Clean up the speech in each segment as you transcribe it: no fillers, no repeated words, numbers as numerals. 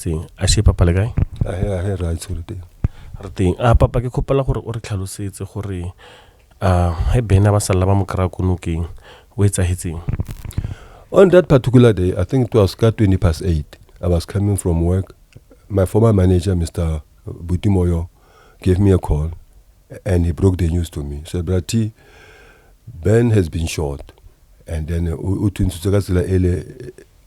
etsahetseng a she papa le kae I right so the re teng papa ke khopela gore o re tlhalosetse gore he bena ba sala ba mo kra konokeng o etsahetseng. On that particular day, I think it was 8:20. I was coming from work. My former manager, Mr. Butimoyo, gave me a call and he broke the news to me. He said, Brati, Ben has been shot. And then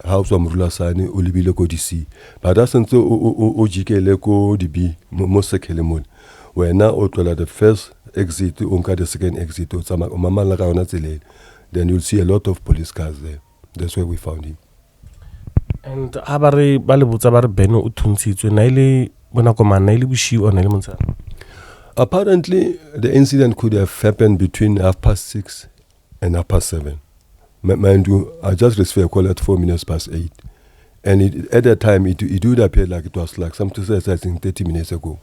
house of Mrula Sani, Ulibile ko DC. But that's until Ojike ko DB, Mosekelemon. Where now Otola the first exit, Unka the second exit, then you'll see a lot of police cars there. That's where we found him. And abare ba le botsa ba re Beno o thuntshitswe na ile bona komana na ile boshiwa na ile montshana. Apparently, the incident could have happened between 6:30 and 7:30. Mind you, I just received a call at 8:04. And at that time, it would appear like it was like something I think 30 minutes ago.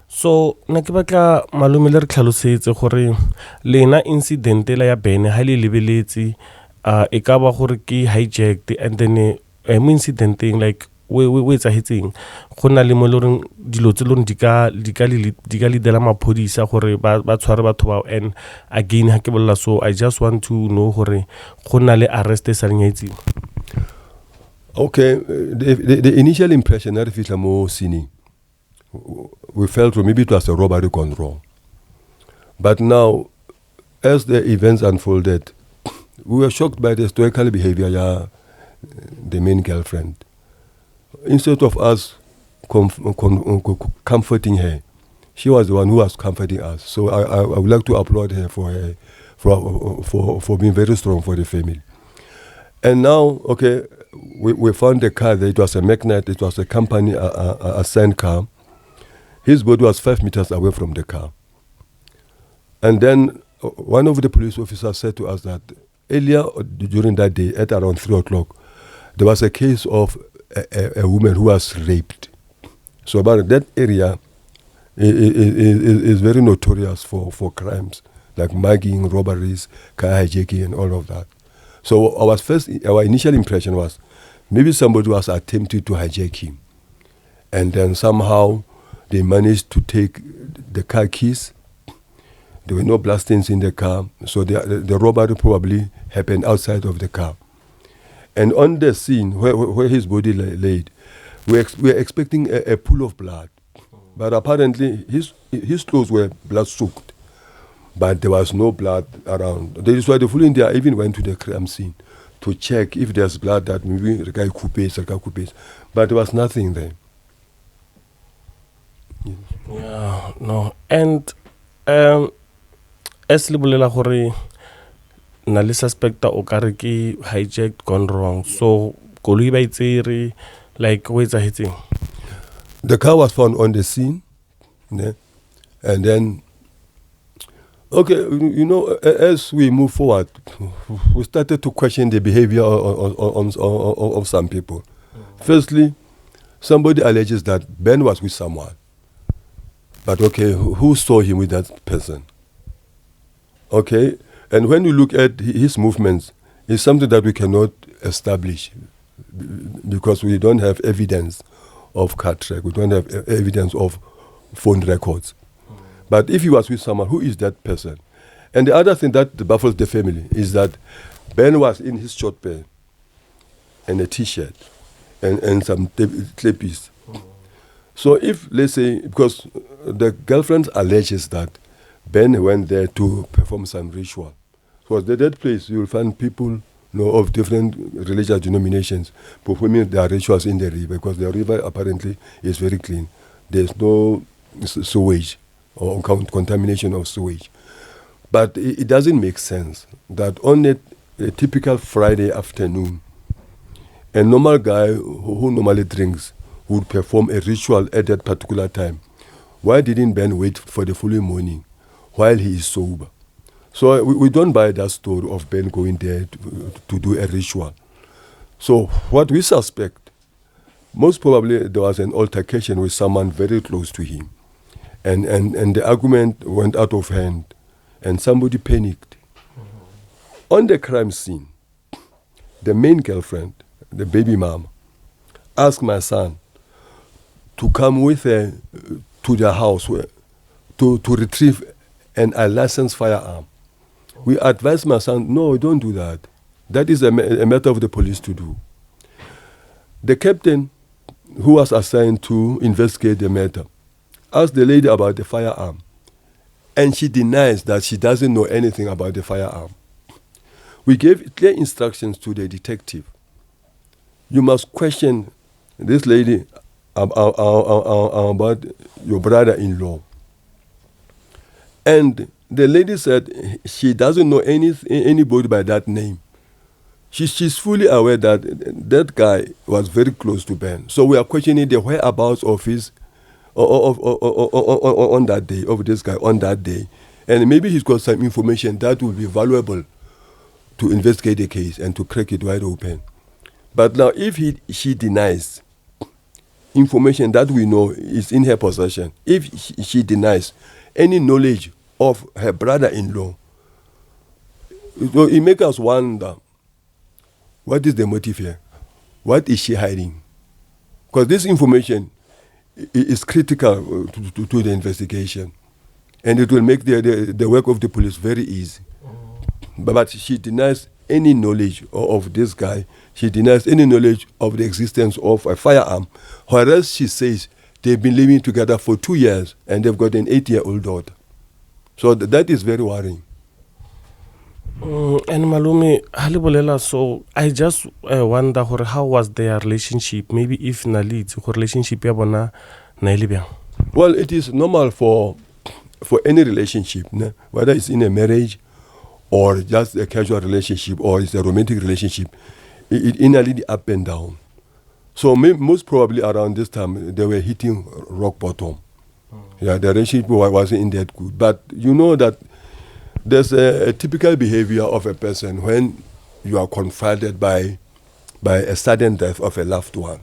So na ke batla malume le re tlhalosetse gore lena incident la ya Bene ha le lebeletse e ka ba gore ke hijacked and then incidenteng like we etsahetseng go na le mo le reng dilo tse lone di ka lidela maphodisa gore ba tshware batho bao. And again ha ke bolla, so I just want to know gore go na le arrest sa lenyetseng. Okay, the initial impression that fitla mo sini, we felt maybe it was a robbery gone wrong. But now, as the events unfolded, we were shocked by the stoical behavior of the main girlfriend. Instead of us comforting her, she was the one who was comforting us. So I would like to applaud her for being very strong for the family. And now, okay, we found the car there. It was a magnet. It was a company, a signed car. His body was 5 meters away from the car. And then one of the police officers said to us that earlier during that day, at around 3 o'clock, there was a case of a woman who was raped. So about that area is very notorious for crimes like mugging, robberies, car hijacking, and all of that. So our initial impression was maybe somebody was attempting to hijack him, and then somehow they managed to take the car keys. There were no blastings in the car, so the robbery probably happened outside of the car. And on the scene where his body laid, we were expecting a pool of blood. But apparently his clothes were blood-soaked. But there was no blood around. That is why the following day I even went to the crime scene to check if there's blood that maybe the guy coupes. But there was nothing there. Yeah, no. And as libulela gore na le suspecta o kare ke hijacked gone wrong, so koloi ba itsere like o etsahetseng. The car was found on the scene, yeah? And then okay, as we move forward, we started to question the behavior of some people. Firstly, somebody alleges that Ben was with someone. But okay, who saw him with that person? Okay, and when you look at his movements, it's something that we cannot establish because we don't have evidence of car track, we don't have evidence of phone records. But if he was with someone, who is that person? And the other thing that baffles the family is that Ben was in his short pants and a T-shirt and some clay-piece. So if, let's say, because the girlfriend alleges that Ben went there to perform some ritual. So at that place, you will find people of different religious denominations performing their rituals in the river because the river apparently is very clean. There's no sewage or contamination of sewage. But it doesn't make sense that on a typical Friday afternoon, a normal guy who normally drinks would perform a ritual at that particular time. Why didn't Ben wait for the following morning while he is sober? So we don't buy that story of Ben going there to do a ritual. So what we suspect, most probably there was an altercation with someone very close to him. And the argument went out of hand and somebody panicked. On the crime scene, the main girlfriend, the baby mom, asked my son to come with her to their house to retrieve an unlicensed firearm. We advised my son, no, don't do that. That is a matter of the police to do. The captain, who was assigned to investigate the matter, asked the lady about the firearm, and she denies that she doesn't know anything about the firearm. We gave clear instructions to the detective. You must question this lady about your brother-in-law. And the lady said she doesn't know anybody by that name. She's fully aware that that guy was very close to Ben. So we are questioning the whereabouts of his on that day, of this guy on that day. And maybe he's got some information that will be valuable to investigate the case and to crack it wide open. But now if she denies information that we know is in her possession, if she denies any knowledge of her brother-in-law, it makes us wonder, what is the motive here? What is she hiding? Because this information is critical to the investigation, and it will make the work of the police very easy. But she denies any knowledge of this guy. She denies any knowledge of the existence of a firearm, whereas she says they've been living together for 2 years and they've got an 8-year-old daughter. So that is very worrying. And Malumi, halibolela, so I just wonder how was their relationship, maybe if na leads relationship ya bona na ile bjang. Well, it is normal for any relationship, ne? Whether it's in a marriage or just a casual relationship or it's a romantic relationship, it initially up and down. So most probably around this time they were hitting rock bottom. Yeah, the relationship wasn't in that good. But you know that there's a typical behavior of a person when you are confronted by a sudden death of a loved one.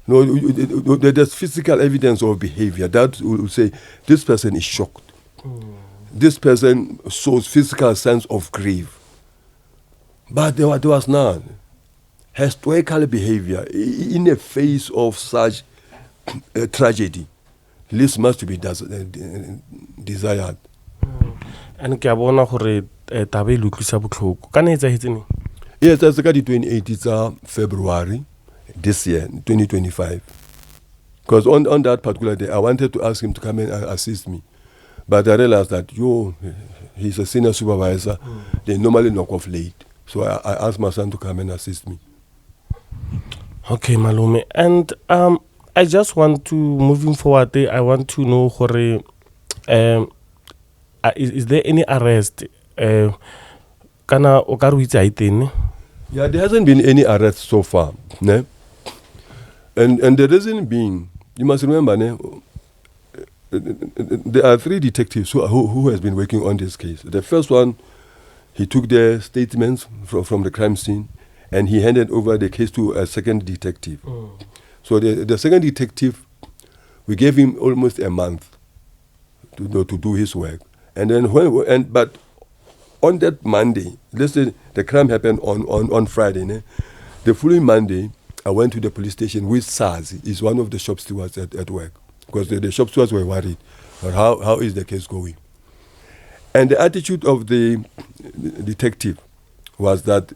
No, there's physical evidence of behavior that will say this person is shocked. This person shows physical sense of grief. But there was none. Historical behavior in the face of such tragedy. This must be desired. And ke a bona gore taba e lutlisa botlhoko ka ne etsagetse neng. Yes, that's the 28th February this year, 2025. Because on that particular day, I wanted to ask him to come and assist me. But I realized that, he's a senior supervisor. They normally knock off late. So I asked my son to come and assist me. Okay, Malume. And I just want to, moving forward, I want to know, is there any arrest? Kana okaru itse aitene? Yeah, there hasn't been any arrest so far. Ne? And the reason being, you must remember, ne, there are 3 detectives who has been working on this case. The first one, he took the statements from the crime scene and he handed over the case to a second detective. So the second detective, we gave him almost a month to do his work. And then but on that Monday, let's say the crime happened on Friday. Ne? The following Monday, I went to the police station with SARS. Is one of the shop stewards at work, because the shop stewards were worried about how is the case going. And the attitude of the detective was that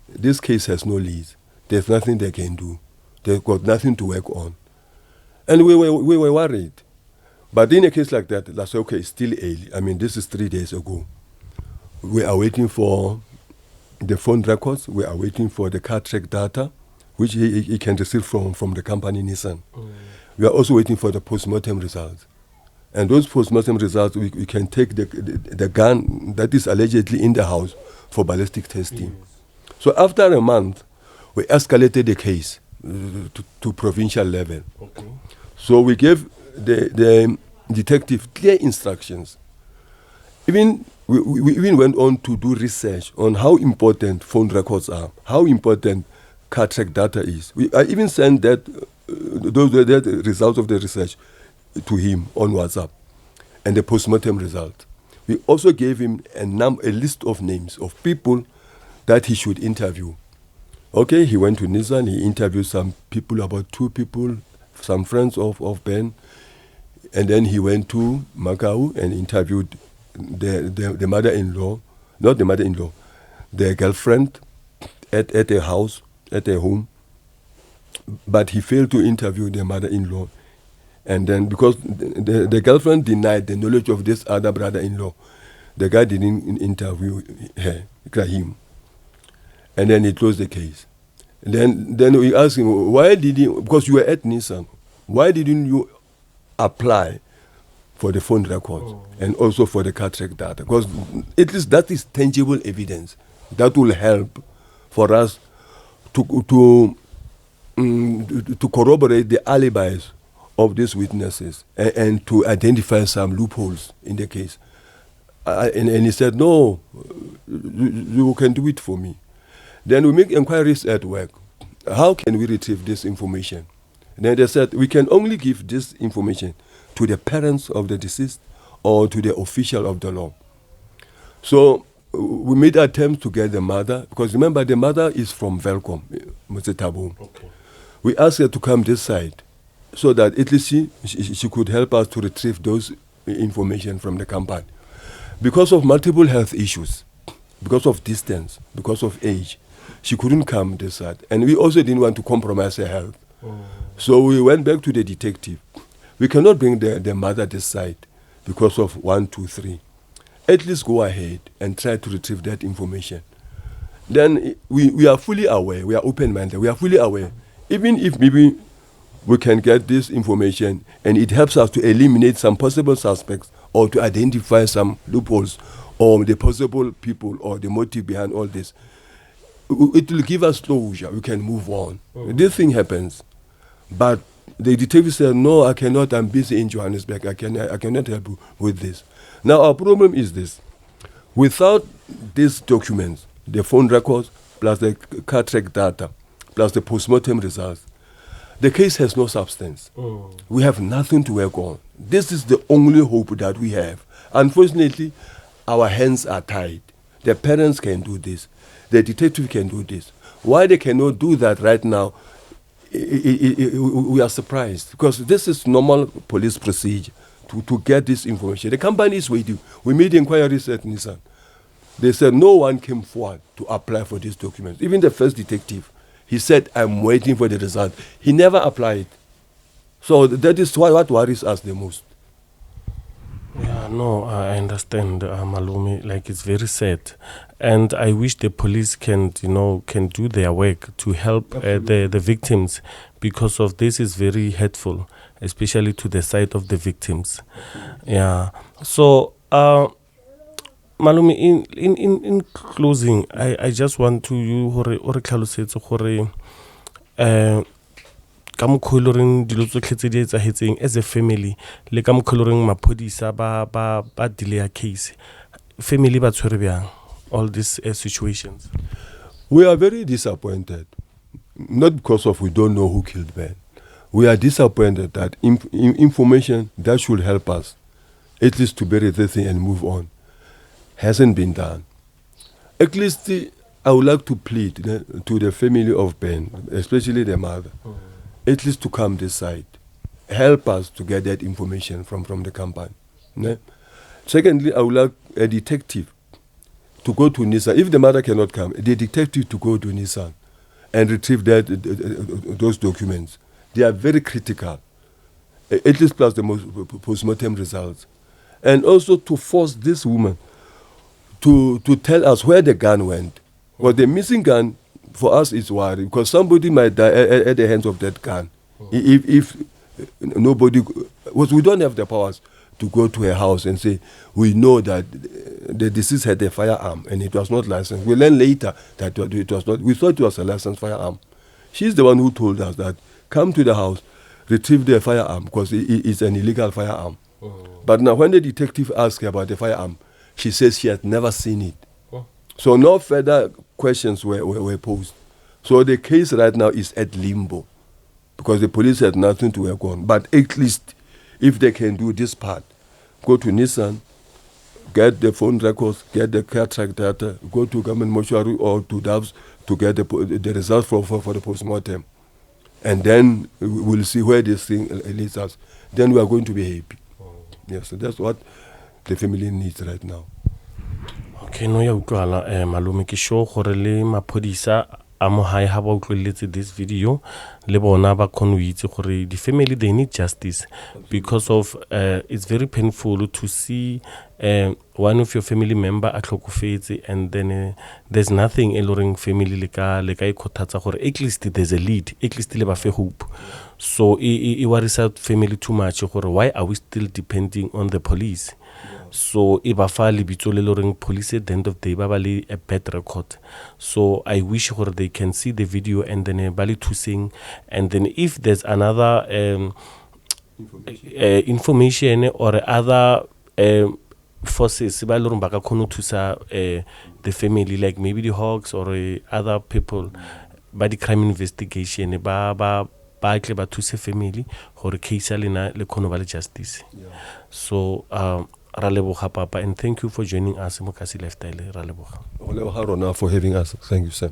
this case has no leads. There's nothing they can do. They've got nothing to work on. And we were worried. But in a case like that, that's okay, it's still early. I mean, this is 3 days ago. We are waiting for the phone records. We are waiting for the car track data, which he can receive from the company Nissan. We are also waiting for the post-mortem results. And those post-mortem results, we can take the gun that is allegedly in the house for ballistic testing. Yes. So after a month, we escalated the case to provincial level. Okay. So we gave the detective clear instructions. We even went on to do research on how important phone records are, how important car track data is. I even sent that the results of the research to him on WhatsApp, and the post-mortem result. We also gave him a list of names of people that he should interview. Okay, he went to Nissan. He interviewed some people, about 2 people, some friends of Ben. And then he went to Macau and interviewed the mother-in-law, not the mother-in-law, the girlfriend at a house, at a home. But he failed to interview the mother-in-law. And then because the girlfriend denied the knowledge of this other brother-in-law, the guy didn't interview him. And then he closed the case. And then we asked him, why did he, because you were at Nissan, why didn't you apply for the phone records and also for the car track data? Because at least that is tangible evidence that will help for us to corroborate the alibis of these witnesses and to identify some loopholes in the case. And he said, no, you can do it for me. Then we make inquiries at work. How can we retrieve this information? And then they said, we can only give this information to the parents of the deceased or to the official of the law. So we made attempts to get the mother, because remember, the mother is from Velcom, Mr. Tabo. Okay. We asked her to come this side so that at least she could help us to retrieve those information from the company. Because of multiple health issues, because of distance, because of age, she couldn't come this side. And we also didn't want to compromise her health. So we went back to the detective. We cannot bring the mother this side because of 1, 2, 3. At least go ahead and try to retrieve that information. Then we are fully aware, we are open-minded, we are fully aware. Even if maybe we can get this information and it helps us to eliminate some possible suspects or to identify some loopholes or the possible people or the motive behind all this, it will give us closure. We can move on. This thing happens. But the detective said, no, I cannot. I'm busy in Johannesburg. I cannot help you with this. Now, our problem is this. Without these documents, the phone records, plus the car track data, plus the postmortem results, the case has no substance. We have nothing to work on. This is the only hope that we have. Unfortunately, our hands are tied. The parents can do this. The detective can do this. Why they cannot do that right now, we are surprised. Because this is normal police procedure to get this information. The company is waiting. We made inquiries at Nissan. They said no one came forward to apply for these documents. Even the first detective, he said, I'm waiting for the result. He never applied. So that is what worries us the most. Yeah, no, I understand, Malumi. Like, it's very sad, and I wish the police can do their work to help the victims, because of this is very hurtful, especially to the side of the victims. Yeah. So, Malumi, in closing, I just want to you hore tlhalosetse gore ka mokgwa le reng dilo tsotlhe tse di etsagetseng as a family le ka mokgwa le reng maphodisa ba delay case, family ba tshwere bjang all these situations? We are very disappointed, not because of we don't know who killed Ben. We are disappointed that information that should help us at least to bury the thing and move on hasn't been done. At least I would like to plead to the family of Ben, especially the mother, at least to come this side. Help us to get that information from the company. Ne? Secondly, I would like a detective to go to Nissan. If the mother cannot come, the detective to go to Nissan and retrieve those documents. They are very critical, at least plus the post-mortem results. And also to force this woman to tell us where the gun went. Well, the missing gun for us is worry, because somebody might die at the hands of that gun. If nobody, because we don't have the powers to go to her house and say, we know that the deceased had a firearm and it was not licensed. We learned later that it was not. We thought it was a licensed firearm. She's the one who told us that, come to the house, retrieve the firearm, because it's an illegal firearm. But now when the detective asked her about the firearm, she says she had never seen it. So no further questions were posed. So the case right now is at limbo because the police had nothing to work on. But at least if they can do this part, go to Nissan, get the phone records, get the car track data, go to government mortuary or to Doves to get the results for the postmortem. And then we'll see where this thing leads us. Then we are going to be happy. Yes, so that's what the family needs right now. Okay, no ya utlwala malume ke sure gore le maphodisa a mo hae ha ba utlweletse this video le bona ba khone itse gore the family they need justice because of it's very painful to see one of your family member a tlhokofetse and then there's nothing eloring family le ka ikgothatsa gore at least there's a lead, at least le ba fe hope. So it worries out family too much gore why are we still depending on the police? So iba fa lebitso le loring police at the end of the day ba le a bad record. So I wish gore they can see the video and then ba le thuseng, and then if there's another information or other forces ba loring ba ka khona thusa the family, like maybe the Hawks or other people by the crime investigation ba tle ba thuse family gore case ya lena le khona ba le justice. So ra leboga papa, and thank you for joining us mo Kasi Lifestyle. Ra leboga for having us. Thank you, sir.